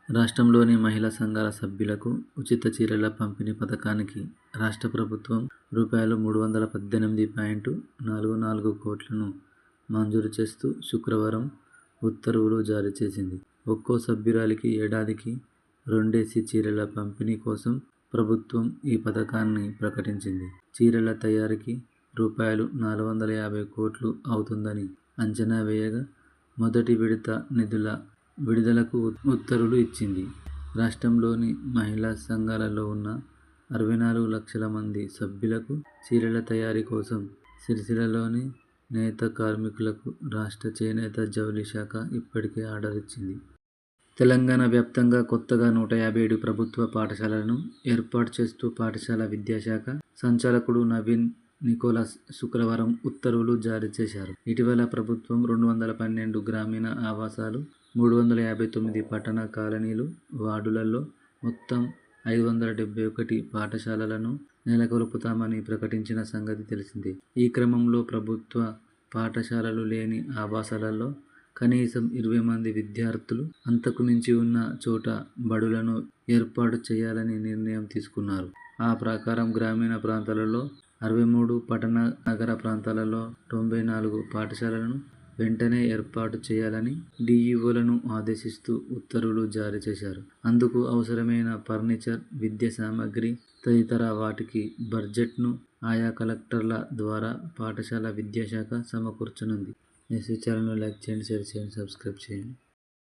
రాష్ట్రంలోని మహిళా సంఘాల సభ్యులకు ఉచిత చీరల పంపిణీ పథకానికి రాష్ట్ర ప్రభుత్వం రూ. 318.44 కోట్లను మంజూరు చేస్తూ శుక్రవారం ఉత్తర్వులు జారీ చేసింది. ఒక్కో సభ్యురాలికి ఏడాదికి 2 చీరల పంపిణీ కోసం ప్రభుత్వం ఈ పథకాన్ని ప్రకటించింది. చీరల తయారీకి రూ. 450 కోట్లు అవుతుందని అంచనా వేయగా మొదటి విడత నిధుల విడుదలకు ఉత్తర్వులు ఇచ్చింది. రాష్ట్రంలోని మహిళా సంఘాలలో ఉన్న 64 లక్షల మంది సభ్యులకు చీరల తయారీ కోసం సిరిసిల్లలోని నేత కార్మికులకు రాష్ట్ర చేనేత జౌళి శాఖ ఇప్పటికే ఆర్డర్ ఇచ్చింది. తెలంగాణ వ్యాప్తంగా కొత్తగా 157 ప్రభుత్వ పాఠశాలలను ఏర్పాటు చేస్తూ పాఠశాల విద్యాశాఖ సంచాలకుడు నవీన్ నికోలస్ శుక్రవారం ఉత్తర్వులు జారీ చేశారు. ఇటీవల ప్రభుత్వం 212 గ్రామీణ ఆవాసాలు, 359 పట్టణ కాలనీలు, వార్డులలో మొత్తం 571 పాఠశాలలను నెలకొల్పుతామని ప్రకటించిన సంగతి తెలిసిందే. ఈ క్రమంలో ప్రభుత్వ పాఠశాలలు లేని ఆవాసాలలో కనీసం 20 మంది విద్యార్థులు అంతకు మించి ఉన్న చోట బడులను ఏర్పాటు చేయాలని నిర్ణయం తీసుకున్నారు. ఆ ప్రకారం గ్రామీణ ప్రాంతాలలో 63, పట్టణ నగర ప్రాంతాలలో 94 పాఠశాలలను వెంటనే ఏర్పాటు చేయాలని డీఈఓలను ఆదేశిస్తూ ఉత్తర్వులు జారీ చేశారు. అందుకు అవసరమైన ఫర్నిచర్, విద్యా సామగ్రి తదితర వాటికి బడ్జెట్ను ఆయా కలెక్టర్ల ద్వారా పాఠశాల విద్యాశాఖ సమకూర్చనుంది. ఎస్వీ ఛానల్ను లైక్ చేయండి, షేర్ చేయండి, సబ్స్క్రైబ్ చేయండి.